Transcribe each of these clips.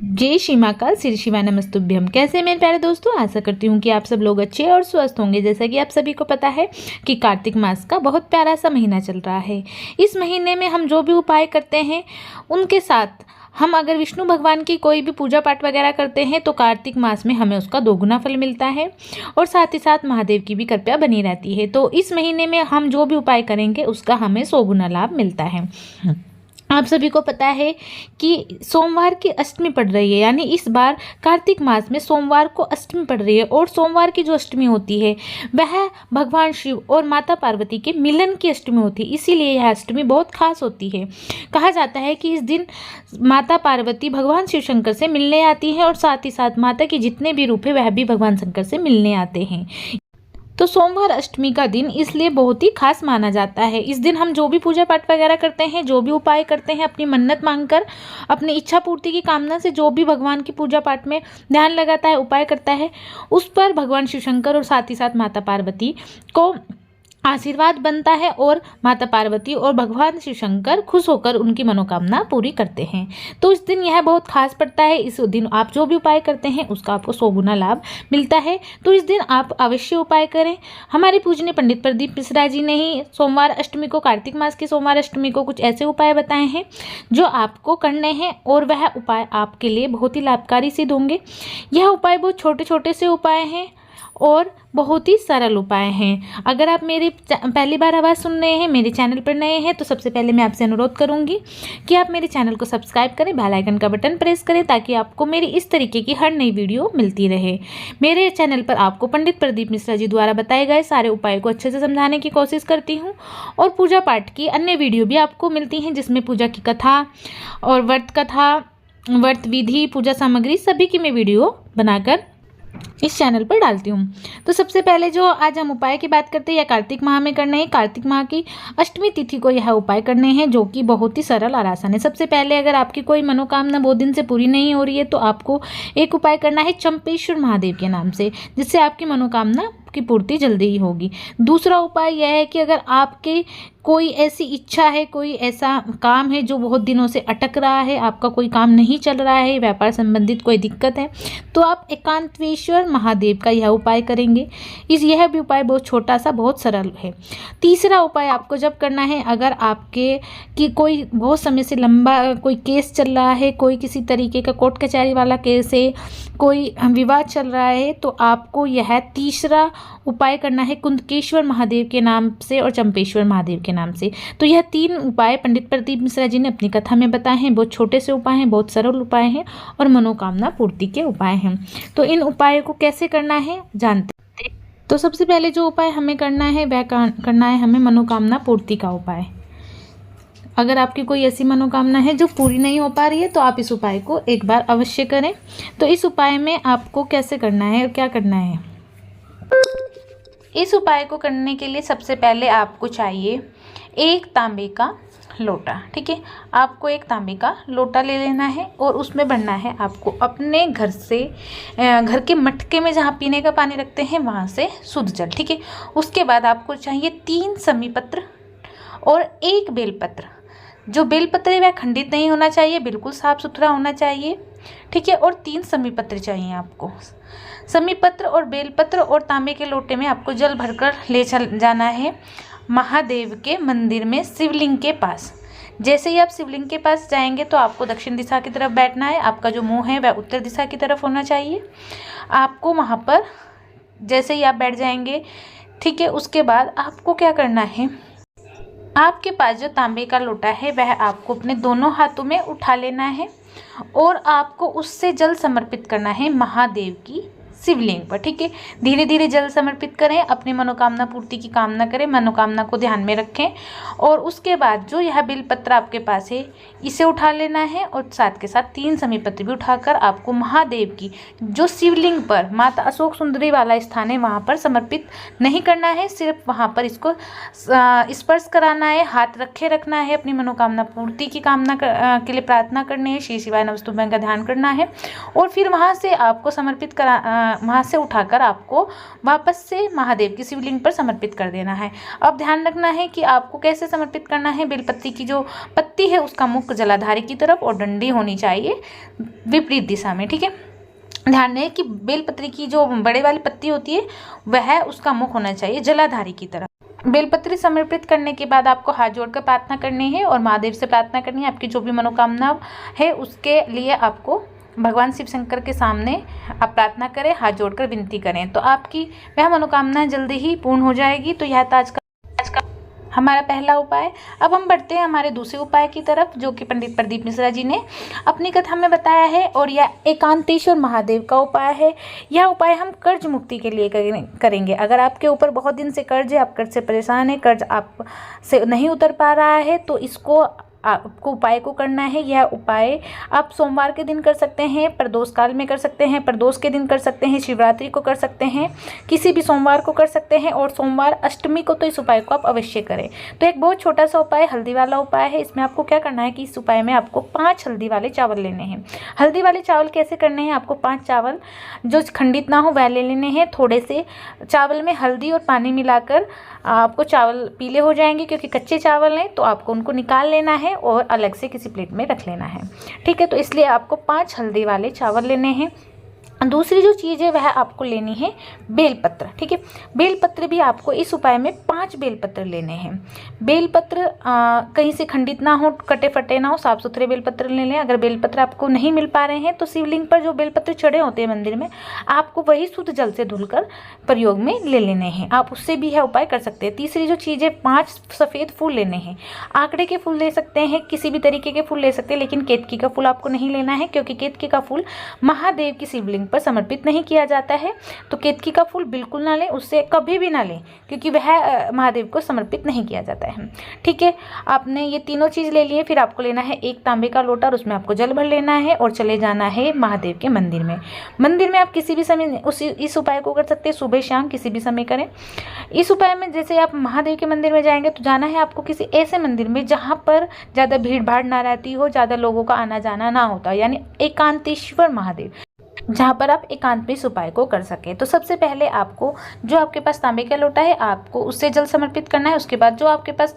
जय श्री महाकाल, श्री शिवाय नमस्तुभ्यम। कैसे हैं मेरे प्यारे दोस्तों? आशा करती हूँ कि आप सब लोग अच्छे और स्वस्थ होंगे। जैसा कि आप सभी को पता है कि कार्तिक मास का बहुत प्यारा सा महीना चल रहा है। इस महीने में हम जो भी उपाय करते हैं उनके साथ हम अगर विष्णु भगवान की कोई भी पूजा पाठ वगैरह करते हैं तो कार्तिक मास में हमें उसका दोगुना फल मिलता है और साथ ही साथ महादेव की भी कृपा बनी रहती है। तो इस महीने में हम जो भी उपाय करेंगे उसका हमें 100 गुना लाभ मिलता है। आप सभी को पता है कि सोमवार की अष्टमी पड़ रही है, यानी इस बार कार्तिक मास में सोमवार को अष्टमी पड़ रही है और सोमवार की जो अष्टमी होती है वह भगवान शिव और माता पार्वती के मिलन की अष्टमी होती है। इसीलिए यह अष्टमी बहुत खास होती है। कहा जाता है कि इस दिन माता पार्वती भगवान शिव शंकर से मिलने आती है और साथ ही साथ माता के जितने भी रूप है वह भी भगवान शंकर से मिलने आते हैं। तो सोमवार अष्टमी का दिन इसलिए बहुत ही खास माना जाता है। इस दिन हम जो भी पूजा पाठ वगैरह करते हैं, जो भी उपाय करते हैं, अपनी मन्नत मांगकर अपनी इच्छा पूर्ति की कामना से जो भी भगवान की पूजा पाठ में ध्यान लगाता है, उपाय करता है, उस पर भगवान शिव शंकर और साथ ही साथ माता पार्वती को आशीर्वाद बनता है और माता पार्वती और भगवान शिव शंकर खुश होकर उनकी मनोकामना पूरी करते हैं। तो इस दिन यह बहुत खास पड़ता है। इस दिन आप जो भी उपाय करते हैं उसका आपको 100 गुना लाभ मिलता है। तो इस दिन आप अवश्य उपाय करें। हमारे पूजनीय पंडित प्रदीप मिश्रा जी ने ही सोमवार अष्टमी को, कार्तिक मास की सोमवार अष्टमी को कुछ ऐसे उपाय बताए हैं जो आपको करने हैं और वह उपाय आपके लिए बहुत ही लाभकारी सिद्ध होंगे। यह उपाय बहुत छोटे छोटे से उपाय हैं और बहुत ही सरल उपाय हैं। अगर आप मेरी पहली बार आवाज़ सुन रहे हैं, मेरे चैनल पर नए हैं, तो सबसे पहले मैं आपसे अनुरोध करूंगी कि आप मेरे चैनल को सब्सक्राइब करें, बेल आइकन का बटन प्रेस करें ताकि आपको मेरी इस तरीके की हर नई वीडियो मिलती रहे। मेरे चैनल पर आपको पंडित प्रदीप मिश्रा जी द्वारा बताए गए सारे उपाय को अच्छे से समझाने की कोशिश करती हूँ और पूजा पाठ की अन्य वीडियो भी आपको मिलती हैं जिसमें पूजा की कथा और व्रत कथा, व्रत विधि, पूजा सामग्री सभी की मैं वीडियो बनाकर इस चैनल पर डालती हूँ। तो सबसे पहले जो आज हम उपाय की बात करते हैं या कार्तिक माह में करने हैं, कार्तिक माह की अष्टमी तिथि को यह उपाय करने हैं जो कि बहुत ही सरल और आसान है। सबसे पहले अगर आपकी कोई मनोकामना बहुत दिन से पूरी नहीं हो रही है तो आपको एक उपाय करना है चंपेश्वर महादेव के नाम से, जिससे आपकी मनोकामना की पूर्ति जल्दी ही होगी। दूसरा उपाय यह है कि अगर आपके कोई ऐसी इच्छा है, कोई ऐसा काम है जो बहुत दिनों से अटक रहा है, आपका कोई काम नहीं चल रहा है, व्यापार संबंधित कोई दिक्कत है, तो आप एकांतेश्वर महादेव का यह उपाय करेंगे। यह भी उपाय बहुत छोटा सा, बहुत सरल है। तीसरा उपाय आपको जब करना है, अगर आपके कि कोई बहुत समय से लंबा कोई केस चल रहा है, कोई किसी तरीके का कोर्ट कचहरी वाला केस है, कोई विवाद चल रहा है, तो आपको यह तीसरा उपाय करना है कुंदकेश्वर महादेव के नाम से और चंपेश्वर महादेव के नाम से। तो यह 3 उपाय पंडित प्रदीप मिश्रा जी ने अपनी कथा में बताए हैं। बहुत छोटे से उपाय हैं, बहुत सरल उपाय हैं और मनोकामना पूर्ति के उपाय हैं। तो इन उपायों को कैसे करना है जानते हैं। तो सबसे पहले जो उपाय हमें करना है वह करना है हमें मनोकामना पूर्ति का उपाय। अगर आपकी कोई ऐसी मनोकामना है जो पूरी नहीं हो पा रही है तो आप इस उपाय को एक बार अवश्य करें। तो इस उपाय में आपको कैसे करना है और क्या करना है। इस उपाय को करने के लिए सबसे पहले आपको चाहिए एक तांबे का लोटा। ठीक है, आपको एक तांबे का लोटा ले लेना है और उसमें भरना है आपको अपने घर से, घर के मटके में जहाँ पीने का पानी रखते हैं वहाँ से शुद्ध जल। ठीक है, उसके बाद आपको चाहिए 3 समी पत्र और 1 बेलपत्र। जो बेलपत्र है वह खंडित नहीं होना चाहिए, बिल्कुल साफ सुथरा होना चाहिए। ठीक है, और 3 समी पत्र चाहिए आपको। समी पत्र और बेलपत्र और तांबे के लोटे में आपको जल भरकर ले चल जाना है महादेव के मंदिर में, शिवलिंग के पास। जैसे ही आप शिवलिंग के पास जाएंगे तो आपको दक्षिण दिशा की तरफ बैठना है। आपका जो मुंह है वह उत्तर दिशा की तरफ होना चाहिए। आपको वहाँ पर जैसे ही आप बैठ जाएंगे, ठीक है, उसके बाद आपको क्या करना है, आपके पास जो तांबे का लोटा है वह आपको अपने दोनों हाथों में उठा लेना है और आपको उससे जल समर्पित करना है महादेव की शिवलिंग पर। ठीक है, धीरे धीरे जल समर्पित करें, अपनी मनोकामना पूर्ति की कामना करें, मनोकामना को ध्यान में रखें और उसके बाद जो यह बिलपत्र आपके पास है इसे उठा लेना है और साथ के साथ 3 समी पत्र भी उठाकर आपको महादेव की जो शिवलिंग पर माता अशोक सुंदरी वाला स्थान है वहाँ पर समर्पित नहीं करना है, सिर्फ वहाँ पर इसको स्पर्श कराना है, हाथ रखे रखना है, अपनी मनोकामना पूर्ति की कामना के लिए प्रार्थना करनी है, श्री शिवाय नमस्तुभ्यं का ध्यान करना है और फिर वहाँ से आपको समर्पित वहाँ से उठाकर आपको वापस से महादेव की शिवलिंग पर समर्पित कर देना है। अब ध्यान रखना है कि आपको कैसे समर्पित करना है। बेलपत्ती की जो पत्ती है उसका मुख जलाधारी की तरफ और डंडी होनी चाहिए विपरीत दिशा में, ठीक है। ध्यान रहे कि बेलपत्री की जो बड़े वाली पत्ती होती है वह उसका मुख होना चाहिए जलाधारी की तरफ। बेलपत्री समर्पित करने के बाद आपको हाथ जोड़कर प्रार्थना करनी है और महादेव से प्रार्थना करनी है। आपकी जो भी मनोकामना है उसके लिए आपको भगवान शिव शंकर के सामने आप प्रार्थना करें, हाथ जोड़कर विनती करें, तो आपकी वह मनोकामना जल्दी ही पूर्ण हो जाएगी। तो यह था आज का हमारा पहला उपाय। अब हम बढ़ते हैं हमारे दूसरे उपाय की तरफ, जो कि पंडित प्रदीप मिश्रा जी ने अपनी कथा में बताया है, और यह एकांतेश्वर महादेव का उपाय है। यह उपाय हम कर्ज मुक्ति के लिए करेंगे। अगर आपके ऊपर बहुत दिन से कर्ज है, आप कर्ज से परेशान है, कर्ज आप से नहीं उतर पा रहा है, तो इसको आपको उपाय को करना है। यह उपाय आप सोमवार के दिन कर सकते हैं, प्रदोष काल में कर सकते हैं, प्रदोष के दिन कर सकते हैं, शिवरात्रि को कर सकते हैं, किसी भी सोमवार को कर सकते हैं, और सोमवार अष्टमी को तो इस उपाय को आप अवश्य करें। तो एक बहुत छोटा सा उपाय हल्दी वाला उपाय है। इसमें आपको क्या करना है कि इस उपाय में आपको 5 हल्दी वाले चावल लेने हैं। हल्दी वाले चावल कैसे करने हैं, आपको 5 चावल जो खंडित ना हो वह ले लेने हैं। थोड़े से चावल में हल्दी और पानी मिलाकर आपको चावल पीले हो जाएंगे, क्योंकि कच्चे चावल हैं, तो आपको उनको निकाल लेना है और अलग से किसी प्लेट में रख लेना है, ठीक है। तो इसलिए आपको 5 हल्दी वाले चावल लेने हैं। दूसरी जो चीज़ है वह आपको लेनी है बेलपत्र, ठीक है। बेलपत्र भी आपको इस उपाय में 5 बेलपत्र लेने हैं। बेलपत्र कहीं से खंडित ना हो, कटे फटे ना हो, साफ सुथरे बेलपत्र ले लें। अगर बेलपत्र आपको नहीं मिल पा रहे हैं तो शिवलिंग पर जो बेलपत्र चढ़े होते हैं मंदिर में, आपको वही शुद्ध जल से धुलकर प्रयोग में ले लेने हैं। आप उससे भी यह उपाय कर सकते हैं। तीसरी जो चीज़ है, 5 सफ़ेद फूल लेने हैं। आंकड़े के फूल ले सकते हैं, किसी भी तरीके के फूल ले सकते हैं, लेकिन केतकी का फूल आपको नहीं लेना है, क्योंकि केतकी का फूल महादेव की शिवलिंग पर समर्पित नहीं किया जाता है। तो केतकी का फूल बिल्कुल ना लें, उससे कभी भी ना लें, क्योंकि वह महादेव को समर्पित नहीं किया जाता है, ठीक है। आपने ये तीनों चीज़ ले लिए। फिर आपको लेना है एक तांबे का लोटा और उसमें आपको जल भर लेना है और चले जाना है महादेव के मंदिर में। मंदिर में आप किसी भी समय इस उपाय को कर सकते हैं, सुबह शाम किसी भी समय करें। इस उपाय में जैसे आप महादेव के मंदिर में जाएंगे तो जाना है आपको किसी ऐसे मंदिर में जहाँ पर ज़्यादा भीड़ भाड़ ना रहती हो, ज़्यादा लोगों का आना जाना ना होता, यानी एकांतेश्वर महादेव, जहाँ पर आप एकांत में इस उपाय को कर सके। तो सबसे पहले आपको जो आपके पास तांबे का लोटा है, आपको उससे जल समर्पित करना है। उसके बाद जो आपके पास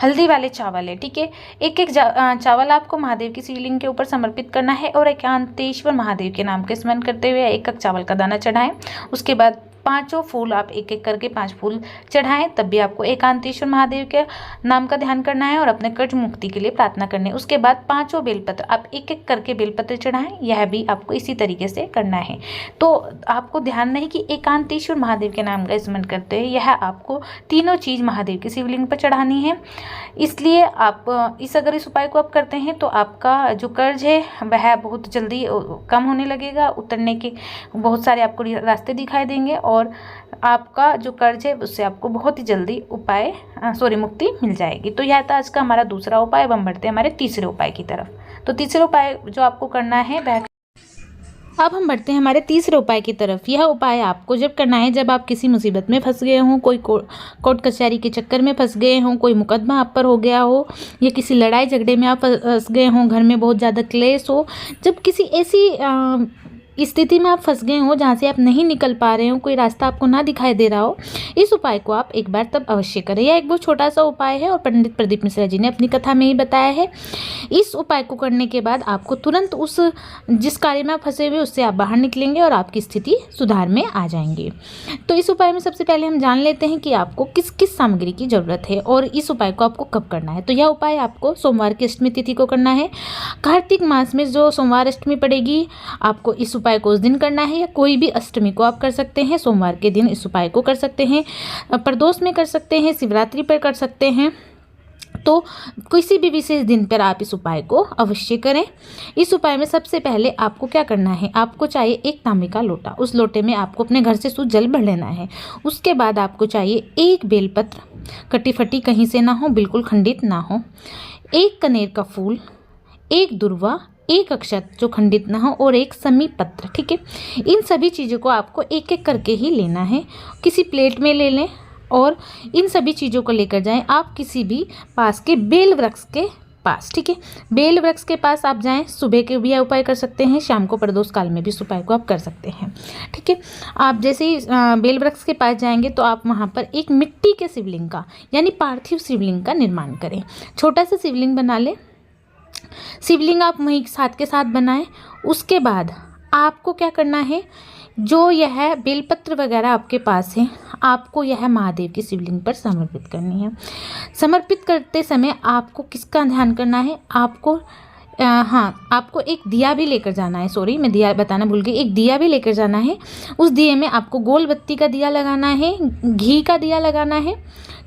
हल्दी वाले चावल है, ठीक है, एक एक चावल आपको महादेव की शिवलिंग के ऊपर समर्पित करना है और एकांतेश्वर महादेव के नाम के स्मरण करते हुए एक चावल का दाना चढ़ाएं। उसके बाद 5 फूल आप एक एक करके 5 फूल चढ़ाएं। तब भी आपको एकांतेश्वर महादेव के नाम का ध्यान करना है और अपने कर्ज मुक्ति के लिए प्रार्थना करनी है। उसके बाद 5 बेलपत्र आप एक एक करके बेलपत्र चढ़ाएं। यह भी आपको इसी तरीके से करना है। तो आपको ध्यान नहीं कि एकांतेश्वर महादेव के नाम का स्मरण करते हुए यह आपको तीनों चीज़ महादेव की शिवलिंग पर चढ़ानी है। इसलिए आप अगर इस उपाय को आप करते हैं तो आपका जो कर्ज है वह बहुत जल्दी कम होने लगेगा। उतरने के बहुत सारे आपको रास्ते दिखाई देंगे और आपका जो कर्ज है उससे आपको बहुत ही जल्दी मुक्ति मिल जाएगी। तो यह था आज का हमारा दूसरा उपाय। अब हम बढ़ते हैं हमारे तीसरे उपाय की तरफ। तो तीसरे उपाय जो आपको करना है वह अब हम बढ़ते हैं हमारे तीसरे उपाय की तरफ। यह उपाय आपको जब करना है जब आप किसी मुसीबत में फंस गए हों, कोई कोर्ट कचहरी के चक्कर में फंस गए हों, कोई मुकदमा आप पर हो गया हो, या किसी लड़ाई झगड़े में आप फंस गए हों, घर में बहुत ज़्यादा क्लेश हो, जब किसी ऐसी स्थिति में आप फंस गए हो जहाँ से आप नहीं निकल पा रहे हो, कोई रास्ता आपको ना दिखाई दे रहा हो, इस उपाय को आप एक बार तब अवश्य करें। यह एक बहुत छोटा सा उपाय है और पंडित प्रदीप मिश्रा जी ने अपनी कथा में ही बताया है। इस उपाय को करने के बाद आपको तुरंत उस जिस कार्य में आप फंसे हुए उससे आप बाहर निकलेंगे और आपकी स्थिति सुधार में आ जाएंगी। तो इस उपाय में सबसे पहले हम जान लेते हैं कि आपको किस किस सामग्री की ज़रूरत है और इस उपाय को आपको कब करना है। तो यह उपाय आपको सोमवार की अष्टमी तिथि को करना है। कार्तिक मास में जो सोमवार अष्टमी पड़ेगी आपको इस उपाय को उस दिन करना है, या कोई भी अष्टमी को आप कर सकते हैं। सोमवार के दिन इस उपाय को कर सकते हैं, प्रदोष में कर सकते हैं, शिवरात्रि पर कर सकते हैं। तो किसी भी विशेष दिन पर आप इस उपाय को अवश्य करें। इस उपाय में सबसे पहले आपको क्या करना है, आपको चाहिए एक तांबे का लोटा। उस लोटे में आपको अपने घर से शुद्ध जल भर लेना है। उसके बाद आपको चाहिए एक बेलपत्र, कटी फटी कहीं से ना हो, बिल्कुल खंडित ना हो, एक कनेर का फूल, एक दुर्वा, एक अक्षत जो खंडित ना हो और एक समी पत्र, ठीक है। इन सभी चीज़ों को आपको एक एक करके ही लेना है। किसी प्लेट में ले लें और इन सभी चीज़ों को लेकर जाएं आप किसी भी पास के बेल वृक्ष के पास, ठीक है। बेल वृक्ष के पास आप जाएं, सुबह के भी उपाय कर सकते हैं, शाम को प्रदोष काल में भी इस उपाय को आप कर सकते हैं, ठीक है। आप जैसे ही बेल वृक्ष के पास जाएंगे तो आप वहाँ पर एक मिट्टी के शिवलिंग का यानी पार्थिव शिवलिंग का निर्माण करें। छोटा सा शिवलिंग बना लें। शिवलिंग आप वहीं साथ के साथ बनाएं। उसके बाद आपको क्या करना है, जो यह बेलपत्र वगैरह आपके पास है, आपको यह महादेव की शिवलिंग पर समर्पित करनी है। समर्पित करते समय आपको किसका ध्यान करना है, आपको आपको एक दिया भी लेकर जाना है। सॉरी, मैं दिया बताना भूल गई। एक दिया भी लेकर जाना है। उस दिए में आपको गोल बत्ती का दिया लगाना है, घी का दिया लगाना है,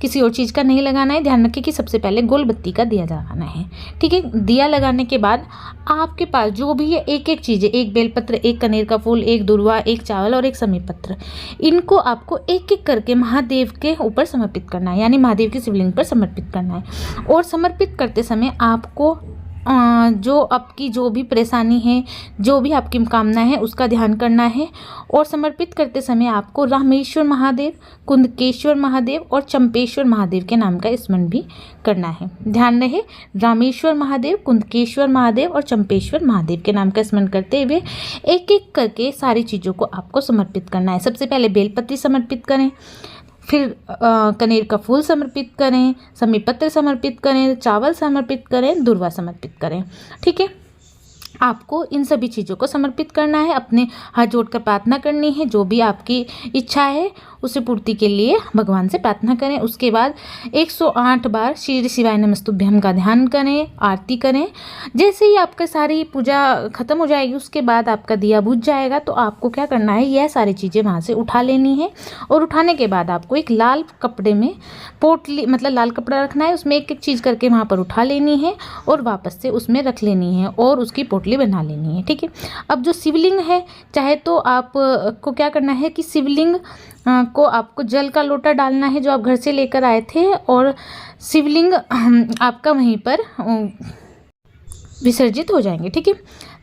किसी और चीज़ का नहीं लगाना है। ध्यान रखिए कि सबसे पहले गोल बत्ती का दिया लगाना है, ठीक है। दिया लगाने के बाद आपके पास जो भी है एक एक चीज़ें, एक बेलपत्र, एक कनेर का फूल, एक दुर्वा, एक चावल और एक समी पत्र, इनको आपको एक एक करके महादेव के ऊपर समर्पित करना है, यानी महादेव की शिवलिंग पर समर्पित करना है। और समर्पित करते समय आपको जो आपकी जो भी परेशानी है, जो भी आपकी कामना है, उसका ध्यान करना है। और समर्पित करते समय आपको रामेश्वर महादेव, कुंदकेश्वर महादेव और चंपेश्वर महादेव के नाम का स्मरण भी करना है। ध्यान रहे, रामेश्वर महादेव, कुंदकेश्वर महादेव और चंपेश्वर महादेव के नाम का स्मरण करते हुए एक एक करके सारी चीज़ों को आपको समर्पित करना है। सबसे पहले बेलपत्री समर्पित करें, फिर कनेर का फूल समर्पित करें, समी पत्र समर्पित करें, चावल समर्पित करें, दुर्वा समर्पित करें, ठीक है। आपको इन सभी चीज़ों को समर्पित करना है, अपने हाथ जोड़कर प्रार्थना करनी है। जो भी आपकी इच्छा है उसे पूर्ति के लिए भगवान से प्रार्थना करें। उसके बाद 108 बार श्री शिवाय नमस्तुभ्यम का ध्यान करें, आरती करें। जैसे ही आपका सारी पूजा खत्म हो जाएगी, उसके बाद आपका दिया बुझ जाएगा, तो आपको क्या करना है, यह सारी चीज़ें वहाँ से उठा लेनी है। और उठाने के बाद आपको एक लाल कपड़े में पोटली, मतलब लाल कपड़ा रखना है, उसमें एक एक चीज़ करके वहाँ पर उठा लेनी है और वापस से उसमें रख लेनी है और उसकी पोटली बना लेनी है, ठीक है। अब जो शिवलिंग है, चाहे तो आपको क्या करना है कि शिवलिंग को आपको जल का लोटा डालना है जो आप घर से लेकर आए थे, और शिवलिंग आपका वहीं पर विसर्जित हो जाएंगे, ठीक है।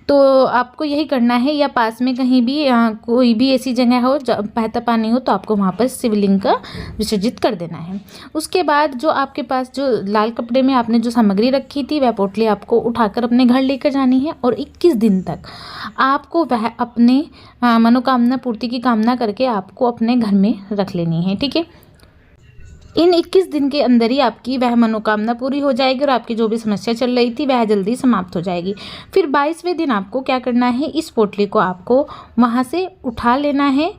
तो आपको यही करना है, या पास में कहीं भी कोई भी ऐसी जगह हो जहाँ बहता पानी हो, तो आपको वहाँ पर शिवलिंग का विसर्जित कर देना है। उसके बाद जो आपके पास जो लाल कपड़े में आपने जो सामग्री रखी थी, वह पोटली आपको उठाकर अपने घर लेकर जानी है और 21 दिन तक आपको वह अपने मनोकामना पूर्ति की कामना करके आपको अपने घर में रख लेनी है, ठीक है। इन 21 दिन के अंदर ही आपकी वह मनोकामना पूरी हो जाएगी और आपकी जो भी समस्या चल रही थी वह जल्दी समाप्त हो जाएगी। फिर 22वें दिन आपको क्या करना है, इस पोटली को आपको वहाँ से उठा लेना है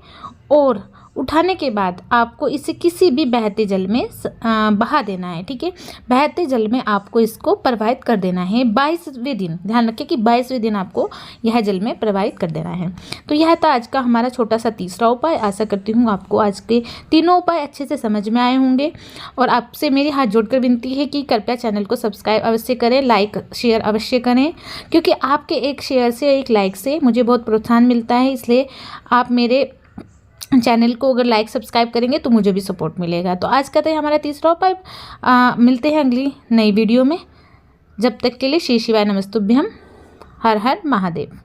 और उठाने के बाद आपको इसे किसी भी बहते जल में बहा देना है, ठीक है। बहते जल में आपको इसको प्रवाहित कर देना है 22वें दिन। ध्यान रखिए कि 22वें दिन आपको यह जल में प्रवाहित कर देना है। तो यह था आज का हमारा छोटा सा तीसरा उपाय। आशा करती हूँ आपको आज के तीनों उपाय अच्छे से समझ में आए होंगे। और आपसे मेरी हाथ जोड़कर विनती है कि कृपया चैनल को सब्सक्राइब अवश्य करें, लाइक शेयर अवश्य करें, क्योंकि आपके एक शेयर से, एक लाइक से मुझे बहुत प्रोत्साहन मिलता है। इसलिए आप मेरे चैनल को अगर लाइक सब्सक्राइब करेंगे तो मुझे भी सपोर्ट मिलेगा। तो आज का तो हमारा तीसरा उपाय। मिलते हैं अगली नई वीडियो में। जब तक के लिए श्री शिवाय नमस्तुभ्यम। हर हर महादेव।